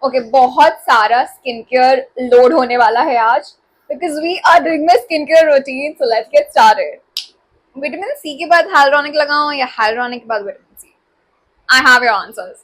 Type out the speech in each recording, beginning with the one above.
Okay बहुत सारा skin care load होने वाला है आज because we are doing my skin care routine so let's get started. Vitamin C के बाद हाइलुरोनिक लगाऊं या हाइलुरोनिक के बाद vitamin C? I have your answers.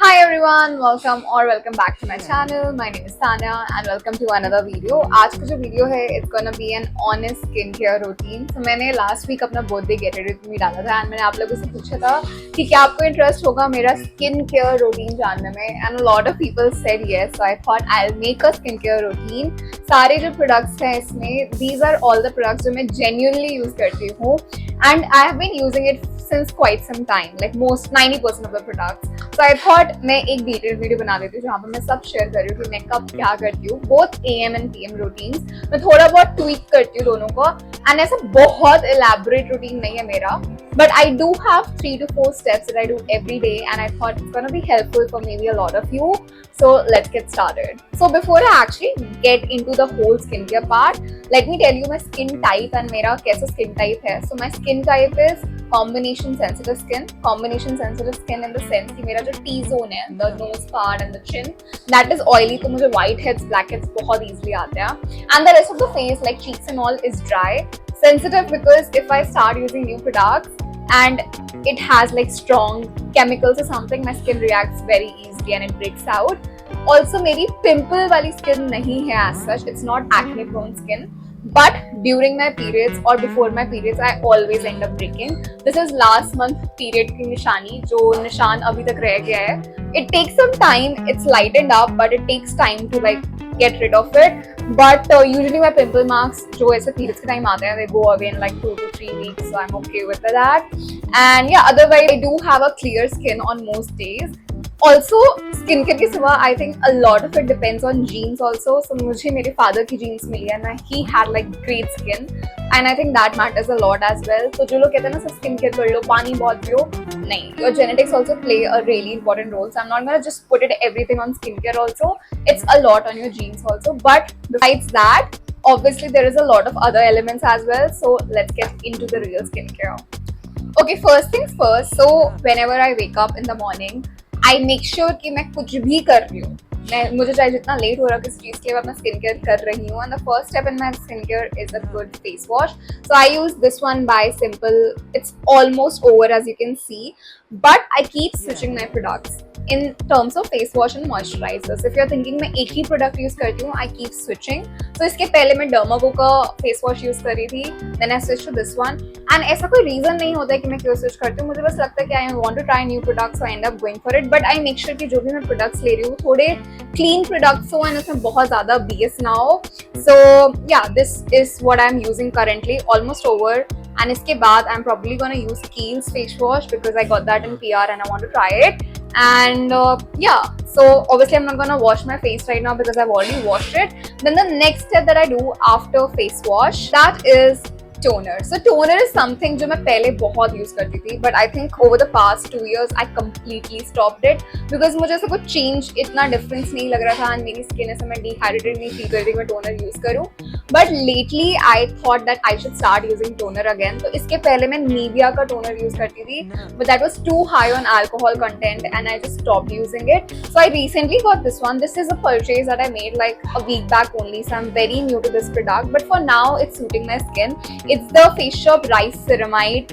Hi everyone, welcome or welcome back to my channel. My name is Tanya and welcome to another video. आज का जो video है it's gonna be an honest skin care routine. So मैंने last week अपना birthday get ready with me डाला था and मैंने आप लोगों से पूछा था कि क्या आपको इंटरेस्ट होगा मेरा स्किन केयर रूटीन जानने में, and a lot of people said yes. So I thought I'll make a skin care routine. सारे जो प्रोडक्ट्स हैं इसमें these are all the products जो मैं genuinely यूज करती हूँ and I have been using it since quite some time, like most 90% of the products. So I thought मैं एक डिटेल वीडियो बना देती हूँ जहाँ पर मैं सब शेयर कर रही हूँ कि मैं कब क्या करती हूँ, both AM and PM routines. मैं थोड़ा बहुत ट्वीक करती हूँ दोनों को and ऐसा बहुत elaborate routine नहीं है मेरा, but I do have 3 to 4 steps that I do every day and I thought it's gonna be helpful for maybe a lot of you. So let's get started. So before I actually get into the whole skincare part, let me tell you my skin type and मेरा कैसा skin type है. So my skin type is combination sensitive skin. Combination sensitive skin in the sense कि मेरा जो T-zone है, the nose part and the chin, that is oily, तो मुझे whiteheads, blackheads बहुत easily आते हैं. And the rest of the face, like cheeks and all, is dry. Sensitive because if I start using new products and it has like strong chemicals or something, my skin reacts very easily and it breaks out. Also, मेरी pimple वाली skin नहीं है as such. It's not acne prone skin. But during my periods or before my periods, I always end up breaking. This is last month period की निशानी, जो निशान अभी तक रह गया है. It takes some time. It's lightened up, but it takes time to like get rid of it. But usually my pimple marks जो ऐसे periods के time आते हैं, they go away in like 2 to 3 weeks. So I'm okay with that. And yeah, otherwise I do have a clear skin on most days. Also, skincare के सिवा I think a lot of it depends on genes also. So मुझे मेरे father की genes मिली है ना, he had like great skin and I think that matters a lot as well. तो जो लोग कहते हैं ना सब skincare कर लो, पानी बहुत पियो, नहीं, your genetics also play a really important role. So I'm not gonna just put it everything on skincare also. It's a lot on your genes also. But besides that, obviously there is a lot of other elements as well. So let's get into the real skincare. Okay, first things first. So whenever I wake up in the morning, I make sure कि मैं कुछ भी कर रही हूँ, मुझे चाहे जितना लेट हो रहा है किस चीज़ के लिए, मैं अपना स्किन केयर कर रही हूँ. And the first step in my skin care is a good face wash. So I use this one by Simple. It's almost over as you can see, but I keep switching my products in terms of face wash and moisturizers. If you're thinking मैं एक ही product use करती हूँ, I keep switching. So इसके पहले मैं Dermaco का face wash use करी थी, then I switched to this one. And ऐसा कोई reason नहीं होता है कि मैं क्यों switch करती हूँ, मुझे बस लगता है कि I want to try new products, so I end up going for it. But I make sure कि जो भी मैं products ले रही हूँ थोड़े clean products हो and उसमें बहुत ज़्यादा BS ना हो. So yeah, this is what I'm using currently, almost over. And इसके बाद I'm probably gonna use Kiehl's face wash because I got that in PR and I want to try it. And yeah, so obviously I'm not gonna wash my face right now because I've already washed it. Then the next step that I do after face wash, that is toner. So toner is something जो मैं पहले बहुत use करती थी, but I think over the past 2 years I completely stopped it because मुझे ऐसा कुछ change, इतना difference नहीं लग रहा था and मेरी skin ऐसा मैं dehydrated नहीं feel कर रही मैं toner use करूँ. But lately I thought that I should start using toner again. तो इसके पहले मैं Nivea का toner use करती थी, but that was too high on alcohol content and I just stopped using it. So I recently got this one. This is a purchase that I made like a week back only, so I'm very new to this product, but for now it's suiting my skin. It's the Face Shop Rice Ceramide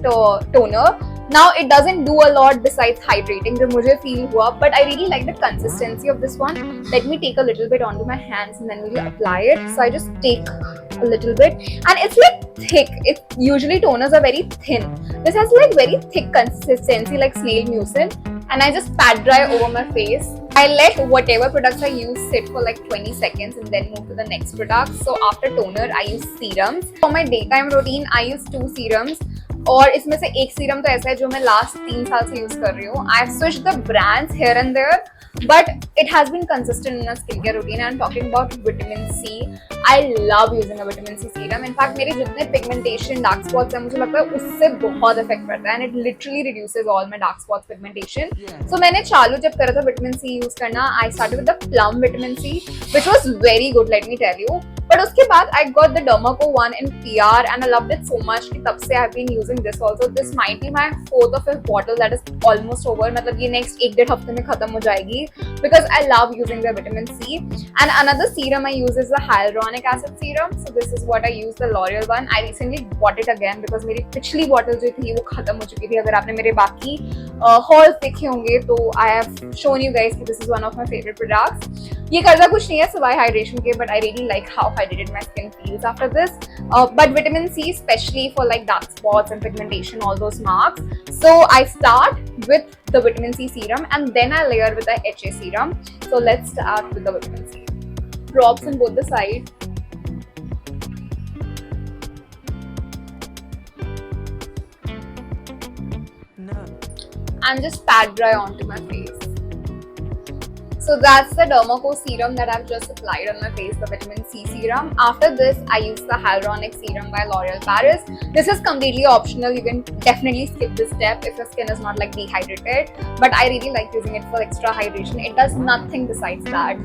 toner. Now it doesn't do a lot besides hydrating जो मुझे feel हुआ, but I really like the consistency of this one. Let me take a little bit onto my hands and then we'll apply it. So I just take a little bit and it's like thick. It usually toners are very thin. This has like very thick consistency like snail mucin and I just pat dry over my face. I let whatever products I use sit for like 20 seconds and then move to the next product. So after toner I use serums. For my daytime routine I use 2 serums. और इसमें से एक serum तो ऐसा है जो मैं last 3 साल से यूज कर रही हूँ. I have switched the brands here and there, but it has been consistent in a skincare routine. I'm talking about vitamin C. I love using a vitamin C serum. In fact, मेरे जितने pigmentation, dark spots हैं, मुझे लगता है उससे बहुत effect पड़ता है and it literally reduces all my dark spots pigmentation. So मैंने चालू जब करा था vitamin C use करना, I started with the Plum vitamin C, which was very good. Let me tell you. But उसके बाद I got the Dermaco one in PR and I loved it so much कि तब से I have been using this also. This might be my fourth or fifth bottle that is almost over. मतलब ये next 1-1.5 हफ्ते में खत्म हो जाएगी because I love using the vitamin C. And another serum I use is the hyaluronic acid serum. So this is what I use, the L'Oreal one. I recently bought it again because मेरी पिछली bottle जो थी वो खत्म हो चुकी थी. अगर आपने मेरे बाकी हॉल्स देखे होंगे तो I have shown you guys that this is one of my favorite products. ये करता कुछ नहीं है सिवाय हाइड्रेशन के, but I really like how hydrated my skin feels after this. But vitamin C, especially for like dark spots and pigmentation, all those marks. So I start with the vitamin C serum and then I layer with the HA serum. So let's start with the vitamin C. Drops on both the sides. And just pat dry onto my face. So that's the Dermaco serum that I've just applied on my face, the vitamin C serum. After this, I use the Hyaluronic serum by L'Oreal Paris. This is completely optional. You can definitely skip this step if your skin is not like dehydrated. But I really like using it for extra hydration. It does nothing besides that.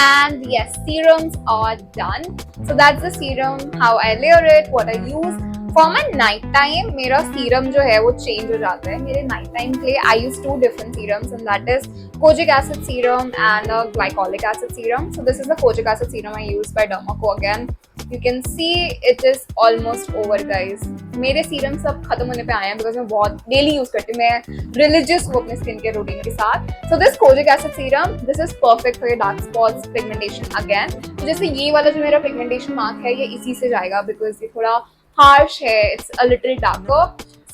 And yes, serums are done. So that's the serum, how I layer it, what I use. For my night time, मेरा serum जो है वो change हो जाता है. मेरे night time के लिए I use 2 different serums and that is kojic acid serum and a glycolic acid serum. So this is the kojic acid serum I use by Dermaco again. You can see it is almost over, guys. मेरे serums सब खत्म होने पे आए हैं because मैं बहुत daily use करती हूँ. मैं religious हूँ अपने skin care routine के साथ. So this kojic acid serum, this is perfect for your dark spots, pigmentation again. तो जैसे ये वाला जो मेरा pigmentation mark है ये इसी से जाएगा because ये थोड़ा harsh hair, it's a little darker.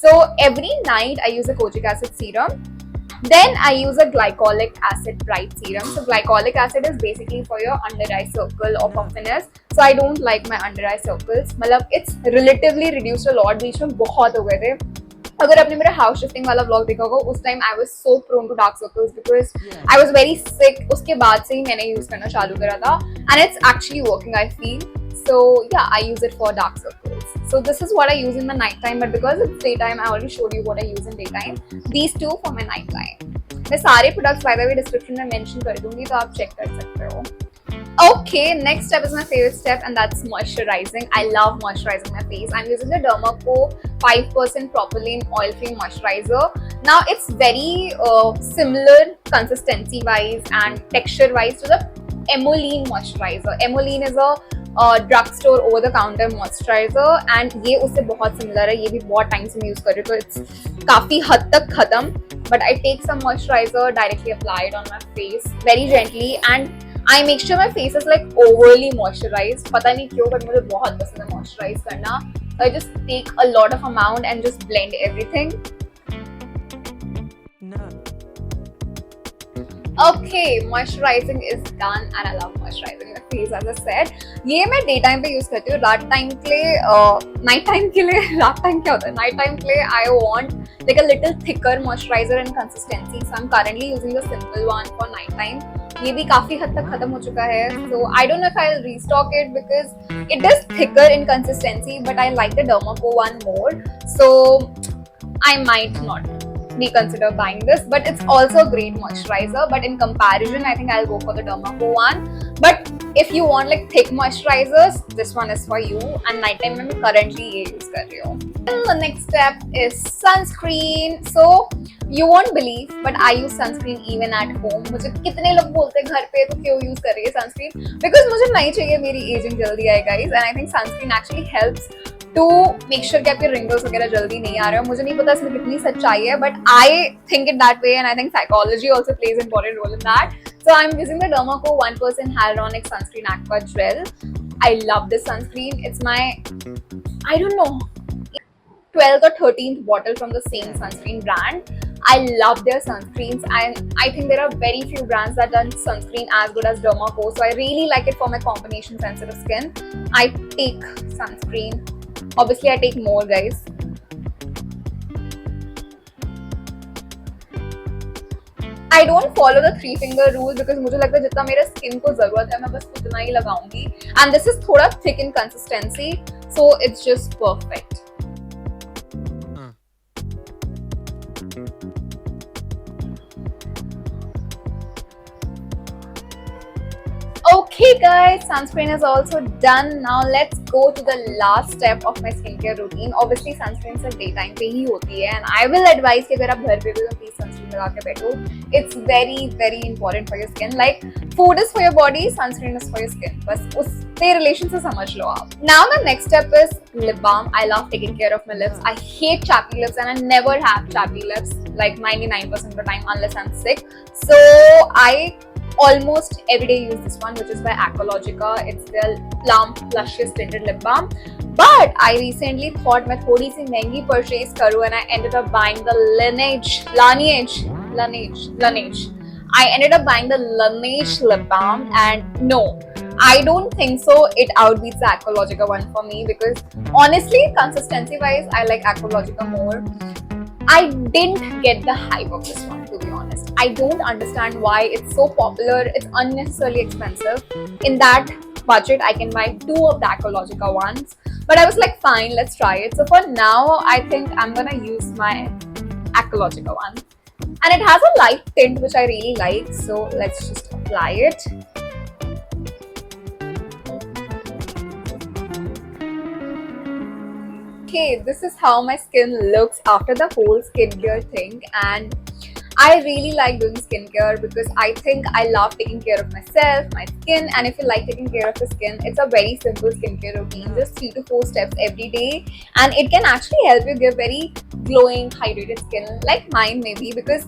So every night I use a kojic acid serum. Then I use a glycolic acid bright serum. So glycolic acid is basically for your under eye circle or puffiness. So I don't like my under eye circles. मतलब it's relatively reduced a lot. बीच में बहुत हो गए थे. अगर आपने मेरा house shifting वाला व्लॉग देखा होगा उस time I was so prone to dark circles because I was very sick. उसके बाद से ही मैंने यूज करना चालू करा था and it's actually working I feel. So yeah, I use it for dark circles. So this is what I use in the night time, but because it's daytime, I already showed you what I use in daytime. These two for my night time. मैं सारे products by the way description में mention कर दूँगी तो आप check कर सकते हो. Okay, next step is my favorite step and that's moisturizing. I love moisturizing my face. I'm using the Dermaco 5% Propylene Oil-Free Moisturizer. Now it's very similar consistency-wise and texture-wise to the Emollient moisturizer. Emollient is a drugstore over the counter moisturizer and ये उससे बहुत similar है. ये भी बहुत time से मैं use कर रही हूँ तो it's काफी हद तक खत्म. But I take some moisturizer, directly apply it on my face very gently and I make sure my face is like overly moisturized. पता नहीं क्यों but मुझे बहुत पसंद है moisturize करना. So I just take a lot of amount and just blend everything. Okay, moisturizing is done and I love moisturizing my face as I said. ये मैं डे टाइम पे यूज करती हूँ. रात टाइम के लिए नाइट टाइम के लिए रात टाइम क्या होता है नाइट टाइम के लिए I want like a little thicker moisturizer and consistency. So I'm currently using the simple one for night time. ये भी काफी हद तक खत्म हो चुका है. So I don't know if I'll restock it because it is thicker in consistency, but I like the Dermaco one more. So I might not reconsider buying this, but it's also a great moisturizer. But in comparison, I think I'll go for the Dermaco one. But if you want like thick moisturizers, this one is for you. And nighttime में मैं currently ये use कर रही हूँ. The next step is sunscreen. So you won't believe, but I use sunscreen even at home. मुझे कितने लोग बोलते हैं घर पे तो क्यों use कर रही है sunscreen? Because मुझे नहीं चाहिए मेरी aging जल्दी आए guys. And I think sunscreen actually helps to make sure कि आपके wrinkles वगैरह जल्दी नहीं आ रहे हो. मुझे नहीं पता इसमें कितनी सच्चाई है, but I think it that way and I think psychology also plays an important role in that. So I'm using the Dermaco 1% Hyaluronic Sunscreen Aqua Gel. I love this sunscreen. It's my, I don't know, 12th or 13th bottle from the same sunscreen brand. I love their sunscreens and I think there are very few brands that done sunscreen as good as Dermaco. So I really like it for my combination sensitive skin. I take sunscreen. Obviously I take more guys. I don't follow the 3-finger rule because मुझे लगता है जितना मेरे skin को जरूरत है मैं बस उतना ही लगाऊंगी. And this is थोड़ा thick in consistency, so it's just perfect. guys, sunscreen is also done. Now let's go to the last step of my skincare routine. Obviously sunscreen सिर्फ daytime पे ही होती है, and I will advise कि अगर आप घर पे भी तो please sunscreen लगा के बैठो. It's very important for your skin. Like food is for your body, sunscreen is for your skin. बस उससे relation से समझ लो आप. Now the next step is lip balm. I love taking care of my lips. I hate chappy lips and I never have chappy lips like 99% of the time unless I'm sick. So I almost every day use this one, which is by Aqualogica. It's their plump luscious tinted lip balm. But I recently thought मैं थोड़ी सी महंगी purchase करूँ, and I ended up buying the Laneige. I ended up buying the Laneige lip balm, and no, I don't think so it outbeats the Aqualogica one for me, because honestly consistency wise I like Aqualogica more. I didn't get the hype of this one, to be honest. I don't understand why it's so popular. It's unnecessarily expensive. In that budget, I can buy 2 of the Aqualogica ones. But I was like, fine, let's try it. So for now, I think I'm gonna use my Aqualogica one. And it has a light tint, which I really like. So let's just apply it. Okay, this is how my skin looks after the whole skincare thing, and I really like doing skincare because I think I love taking care of myself, my skin, and if you like taking care of the skin, it's a very simple skincare routine, just 3 to 4 steps every day, and it can actually help you give very glowing, hydrated skin like mine maybe, because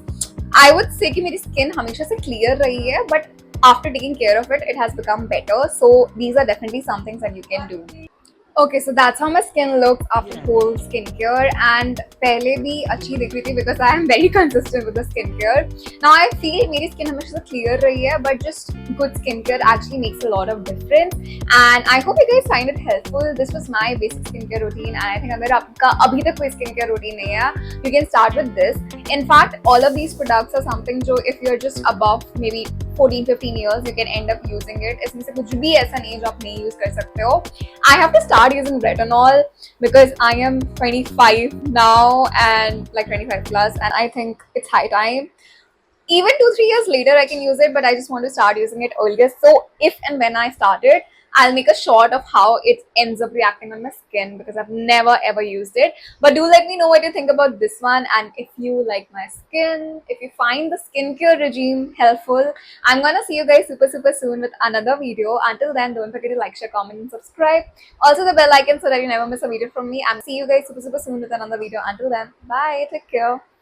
I would say कि मेरी skin हमेशा से clear रही है, but after taking care of it, it has become better. So these are definitely some things that you can do. Okay, so that's how my skin looks after whole skincare, and पहले भी अच्छी दिख रही थी because I am very consistent with the skincare. Now I feel मेरी skin हमेशा से clear रही है, but just good skincare actually makes a lot of difference, and I hope you guys find it helpful. This was my basic skincare routine, and I think अगर आपका अभी तक कोई skincare routine नहीं है, you can start with this. In fact, all of these products are something जो if you're just above maybe 14-15 years, you can end up using it. इसमें से कुछ भी ऐसा नहीं है जो आप नहीं use कर सकते हो. I have to start using retinol because I am 25 now and like 25 plus, and I think it's high time. Even 2-3 years later I can use it, but I just want to start using it earlier. So if and when I start it, I'll make a shot of how it ends up reacting on my skin because I've never ever used it. But do let me know what you think about this one, and if you like my skin, if you find the skincare regime helpful. I'm gonna see you guys super soon with another video. Until then, don't forget to like, share, comment, and subscribe. Also the bell icon so that you never miss a video from me. I'm see you guys super soon with another video. Until then, bye, take care.